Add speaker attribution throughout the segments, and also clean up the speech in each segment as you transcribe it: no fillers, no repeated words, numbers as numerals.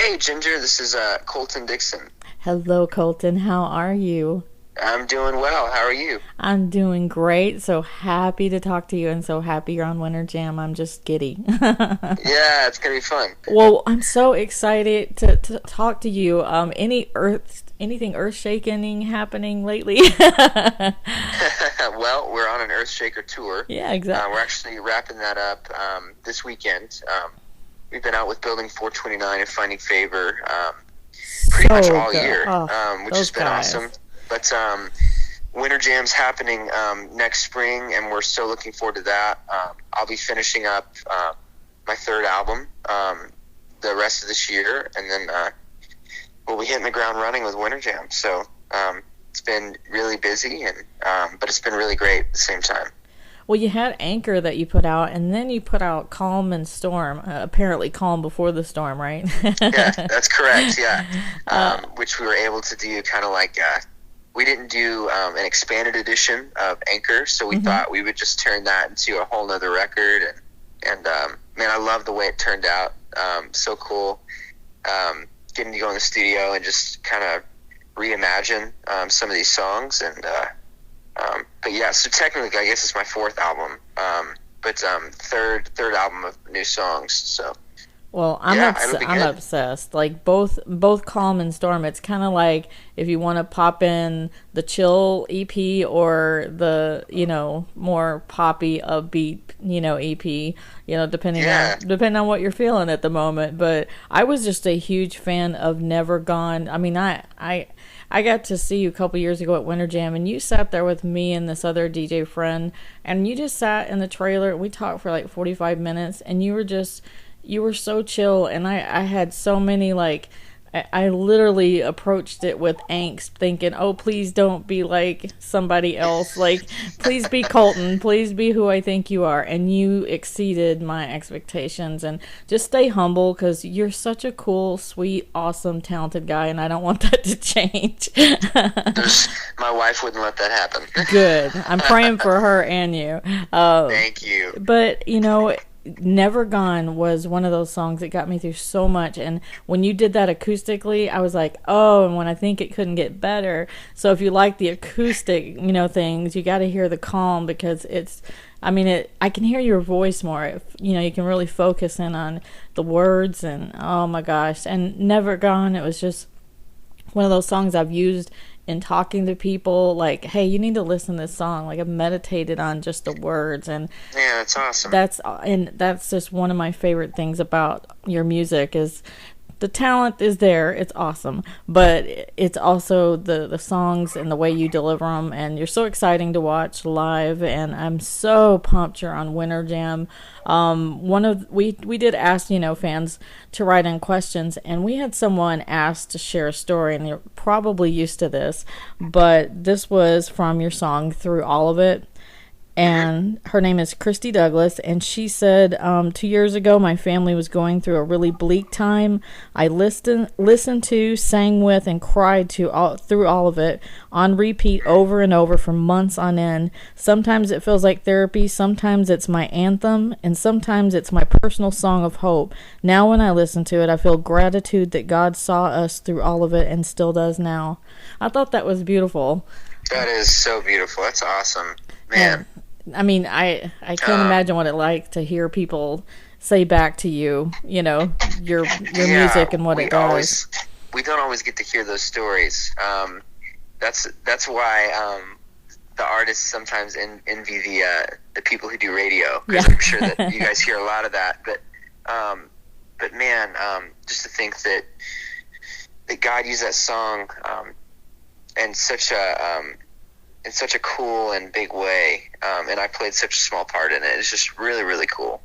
Speaker 1: Hey, Ginger, this is Colton Dixon.
Speaker 2: Hello, Colton. How are you?
Speaker 1: I'm doing well. How are you?
Speaker 2: I'm doing great. So happy to talk to you and so happy you're on Winter Jam. I'm just giddy.
Speaker 1: Yeah, it's gonna be fun.
Speaker 2: Well, I'm so excited to talk to you. Anything earth shaking happening lately?
Speaker 1: Well, we're on an Earthshaker tour.
Speaker 2: Yeah, exactly.
Speaker 1: We're actually wrapping that up this weekend. We've been out with Building 429 and Finding Favor pretty much
Speaker 2: So
Speaker 1: all
Speaker 2: good.
Speaker 1: year,
Speaker 2: Oh,
Speaker 1: which
Speaker 2: those
Speaker 1: has been
Speaker 2: guys.
Speaker 1: awesome. But Winter Jam's happening next spring, and we're so looking forward to that. I'll be finishing up my third album the rest of this year, and then we'll be hitting the ground running with Winter Jam. So it's been really busy, and but it's been really great at the same time.
Speaker 2: Well, you had Anchor that you put out, and then you put out Calm and Storm. Apparently, Calm before the storm, right?
Speaker 1: Yeah, that's correct. Yeah, which we were able to do kind of like we didn't do an expanded edition of Anchor, so we thought we would just turn that into a whole nother record. And man, I love the way it turned out. So cool. Getting to go in the studio and just kind of reimagine some of these songs. And but yeah, so technically, I guess it's my fourth album, but third album of new songs. So.
Speaker 2: Well,
Speaker 1: Yeah, it'll be
Speaker 2: I'm
Speaker 1: good.
Speaker 2: obsessed. Like both Calm and Storm. It's kind of like if you want to pop in the chill EP or the more poppy upbeat EP.
Speaker 1: Yeah.
Speaker 2: Depending on what you're feeling at the moment. But I was just a huge fan of Never Gone. I mean, I got to see you a couple years ago at Winter Jam, and you sat there with me and this other DJ friend, and you just sat in the trailer. We talked for like 45 minutes, and you were so chill, and I had so many, like, I literally approached it with angst, thinking, oh, please don't be like somebody else. Like, please be Colton. Please be who I think you are. And you exceeded my expectations. And just stay humble, because you're such a cool, sweet, awesome, talented guy, and I don't want that to change.
Speaker 1: My wife wouldn't let that happen.
Speaker 2: Good. I'm praying for her and you.
Speaker 1: Thank you.
Speaker 2: But, Never Gone was one of those songs that got me through so much, and when you did that acoustically, I was like, oh, and when I think it couldn't get better. So if you like the acoustic, things, you got to hear the Calm, because I can hear your voice more. You can really focus in on the words, and oh my gosh. And Never Gone, it was just one of those songs I've used in talking to people, like, hey, you need to listen to this song. Like, I've meditated on just the words, and
Speaker 1: Yeah, that's awesome.
Speaker 2: that's just one of my favorite things about your music is the talent is there. It's awesome, but it's also the songs and the way you deliver them, and you're so exciting to watch live. And I'm so pumped you're on Winter Jam. We did ask fans to write in questions, and we had someone asked to share a story, and you're probably used to this, but this was from your song Through All of It. And her name is Christy Douglas, and she said, 2 years ago, my family was going through a really bleak time. I listened to, sang with, and cried through all of it on repeat over and over for months on end. Sometimes it feels like therapy, sometimes it's my anthem, and sometimes it's my personal song of hope. Now when I listen to it, I feel gratitude that God saw us through all of it and still does now. I thought that was beautiful.
Speaker 1: That is so beautiful. That's awesome, man.
Speaker 2: I mean, I can't imagine what it like to hear people say back to you, your
Speaker 1: Yeah,
Speaker 2: music and what it does.
Speaker 1: we don't always get to hear those stories. That's why the artists sometimes envy the people who do radio, because
Speaker 2: Yeah.
Speaker 1: I'm sure that you guys hear a lot of that. But man, just to think that God used that song in such a cool and big way, and I played such a small part in it. It's just really, really cool.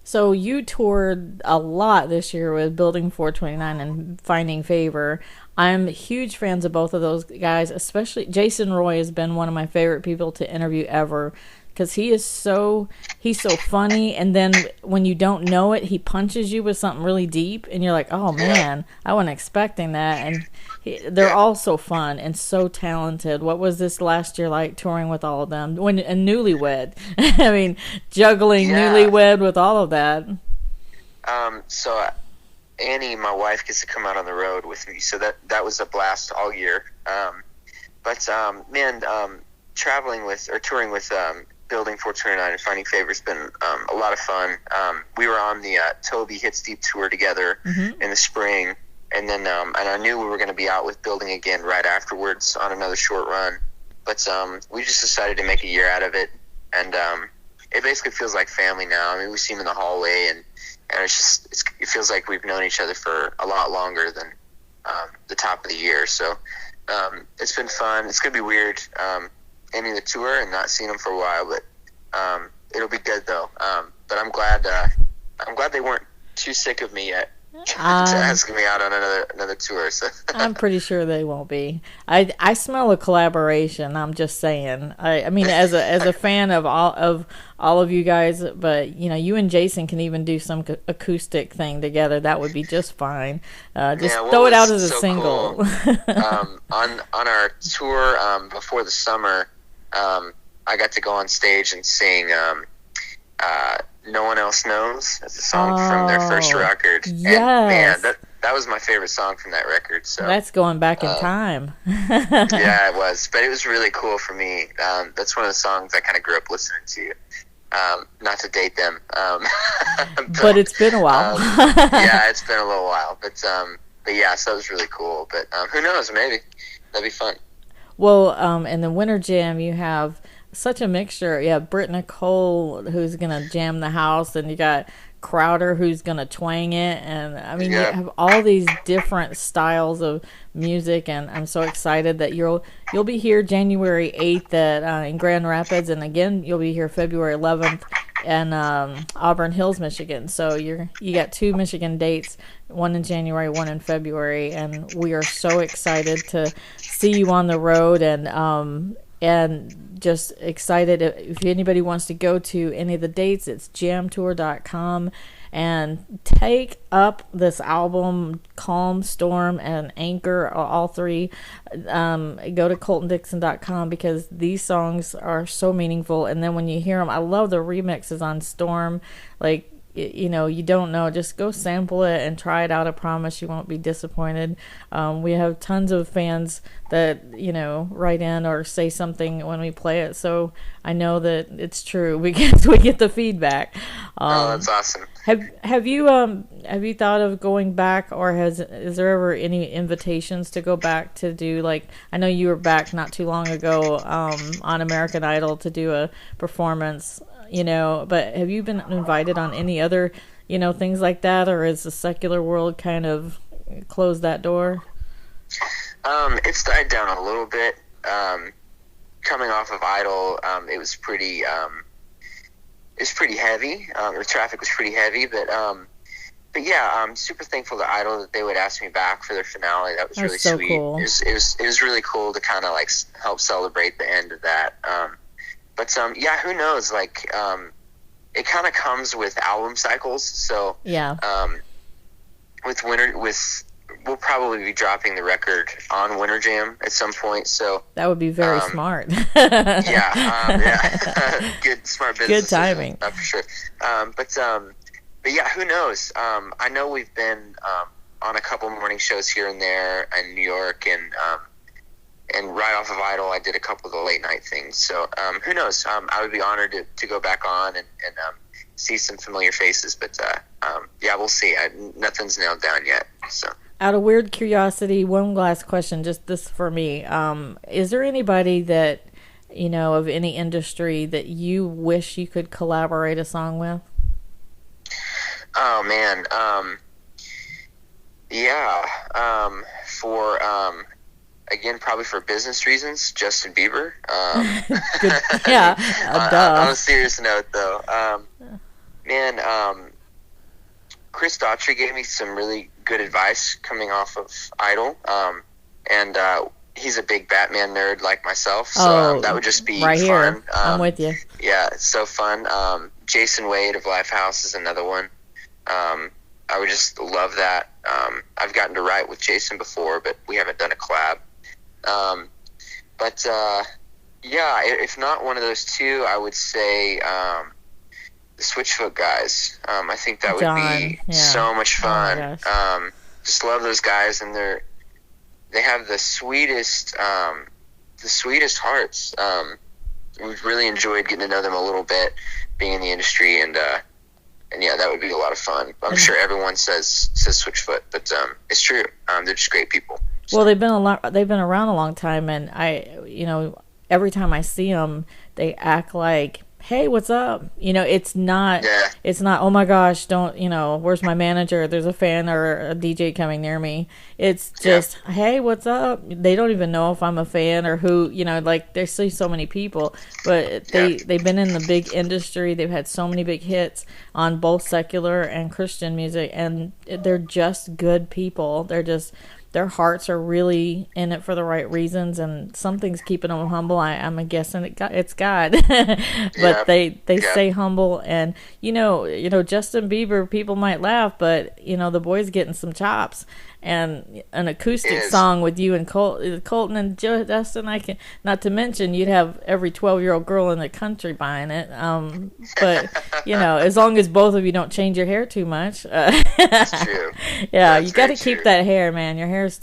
Speaker 2: So you toured a lot this year with Building 429 and Finding Favor. I'm huge fans of both of those guys, especially Jason Roy has been one of my favorite people to interview ever, because he's so funny, and then when you don't know it, he punches you with something really deep, and you're like, oh man, I wasn't expecting that. And they're all so fun and so talented. What was this last year like, touring with all of them? And Newlywed, I mean, juggling
Speaker 1: Yeah.
Speaker 2: Newlywed with all of that.
Speaker 1: So Annie, my wife, gets to come out on the road with me, so that was a blast all year. Traveling with or touring with Building 429 and Finding Favor has been a lot of fun. We were on the Toby Hits Deep tour together in the spring, and then and I knew we were going to be out with Building again right afterwards on another short run. But we just decided to make a year out of it, and it basically feels like family now. I mean, we see them in the hallway, and it feels like we've known each other for a lot longer than the top of the year. So it's been fun. It's going to be weird ending the tour and not seeing them for a while, but it'll be good though. But I'm glad they weren't too sick of me yet to asking me out on another tour. So
Speaker 2: I'm pretty sure they won't be. I smell a collaboration. I'm just saying. I mean, as a fan of all of you guys, but you and Jason can even do some acoustic thing together. That would be just fine. Throw it out as a single.
Speaker 1: Cool. On our tour before the summer, I got to go on stage and sing No One Else Knows. That's a song from their first record.
Speaker 2: Yes.
Speaker 1: And man, that was my favorite song from that record. So
Speaker 2: that's going back in time.
Speaker 1: Yeah, it was. But it was really cool for me. That's one of the songs I kind of grew up listening to. Not to date them.
Speaker 2: But it's been a while.
Speaker 1: Yeah, it's been a little while. But yeah, so it was really cool. But who knows, maybe. That'd be fun.
Speaker 2: Well, in the Winter Jam, you have such a mixture. You have Britt Nicole, who's going to jam the house, and you got Crowder, who's going to twang it. And, I mean, you have all these different styles of music, and I'm so excited that you'll be here January 8th in Grand Rapids, and again, you'll be here February 11th in Auburn Hills, Michigan. So you got 2 Michigan dates, one in January, one in February, and we are so excited to see you on the road, and just excited. If anybody wants to go to any of the dates, it's jamtour.com, and take up this album, Calm, Storm, and Anchor, all 3. Go to coltondixon.com, because these songs are so meaningful. And then when you hear them, I love the remixes on Storm. Like, you don't know, just go sample it and try it out. I promise you won't be disappointed. We have tons of fans that write in or say something when we play it, so I know that it's true because we get the feedback.
Speaker 1: That's awesome.
Speaker 2: Have you thought of going back, or is there ever any invitations to go back to do, like, I know you were back not too long ago on American Idol to do a performance, but have you been invited on any other, things like that, or is the secular world kind of closed that door?
Speaker 1: It's died down a little bit. Coming off of Idol, it was pretty heavy. The traffic was pretty heavy, but yeah, I'm super thankful to Idol that they would ask me back for their finale. That was really
Speaker 2: so
Speaker 1: sweet.
Speaker 2: Cool.
Speaker 1: It was really cool to kind of like help celebrate the end of that. But yeah, who knows? Like, it kind of comes with album cycles. So
Speaker 2: yeah,
Speaker 1: we'll probably be dropping the record on Winter Jam at some point. So
Speaker 2: that would be very smart.
Speaker 1: Yeah, good, smart business.
Speaker 2: Good timing,
Speaker 1: for sure. But yeah, who knows? I know we've been on a couple morning shows here and there in New York, and right off of Idol, I did a couple of the late night things. So who knows? I would be honored to go back on and see some familiar faces. But yeah, we'll see. Nothing's nailed down yet. So.
Speaker 2: Out of weird curiosity, one last question, just this for me. Is there anybody that, of any industry that you wish you could collaborate a song with?
Speaker 1: Oh, man. Yeah. Again, probably for business reasons, Justin Bieber.
Speaker 2: Good. Yeah, duh.
Speaker 1: On a serious note, though, Chris Daughtry gave me some really good advice coming off of Idol, and he's a big Batman nerd like myself, so that would just be
Speaker 2: right
Speaker 1: fun.
Speaker 2: Here. I'm with you.
Speaker 1: Yeah, it's so fun. Jason Wade of Lifehouse is another one. I would just love that. I've gotten to write with Jason before, but we haven't done a collab. Yeah, if not one of those two, I would say the the Switchfoot guys. I think that would
Speaker 2: John,
Speaker 1: be
Speaker 2: yeah.
Speaker 1: so much
Speaker 2: Oh my
Speaker 1: fun.
Speaker 2: gosh.
Speaker 1: Just love those guys, and they have the sweetest hearts. We've really enjoyed getting to know them a little bit, being in the industry, and yeah, that would be a lot of fun. I'm sure everyone says Switchfoot, but it's true. They're just great people. So.
Speaker 2: Well, they've been around a long time, and every time I see them, they act like, "Hey, what's up?" It's not.
Speaker 1: Yeah.
Speaker 2: It's not. Oh my gosh, don't. Where's my manager? There's a fan or a DJ coming near me. It's just, Hey, what's up? They don't even know if I'm a fan or who. Like they see so many people, but they've been in the big industry. They've had so many big hits on both secular and Christian music, and they're just good people. Their hearts are really in it for the right reasons, and something's keeping them humble. I'm guessing it's God, but they stay humble. And Justin Bieber, people might laugh, but the boy's getting some chops. And an acoustic song with you and Colton and Justin, I can, not to mention you'd have every 12-year-old girl in the country buying it. But as long as both of you don't change your hair too much.
Speaker 1: That's true.
Speaker 2: Yeah,
Speaker 1: That's
Speaker 2: you got to
Speaker 1: true.
Speaker 2: keep that hair, man. Your hair is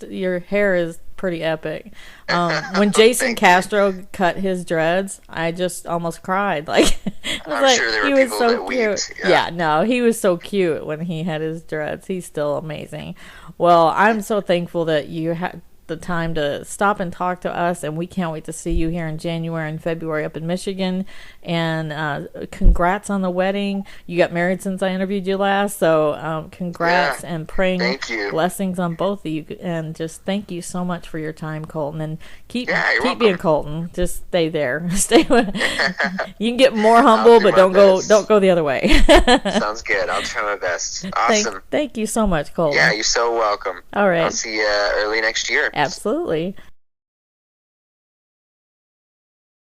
Speaker 2: your hair is pretty epic. When Jason Castro cut his dreads, I just almost cried. Like,
Speaker 1: I'm sure there were people that wept.
Speaker 2: Yeah, no, he was so cute when he had his dreads. He's still amazing. Well, I'm so thankful that you had the time to stop and talk to us, and we can't wait to see you here in January and February up in Michigan. And congrats on the wedding. You got married since I interviewed you last, so congrats, and praying blessings on both of you. And just thank you so much for your time, Colton, and keep being Colton. Just stay there. Stay with, you can get more humble, but don't go the other way.
Speaker 1: Sounds good. I'll try my best. Awesome.
Speaker 2: Thank you so much, Colton.
Speaker 1: Yeah, you're so welcome.
Speaker 2: All right.
Speaker 1: I'll see you early next year.
Speaker 2: Absolutely.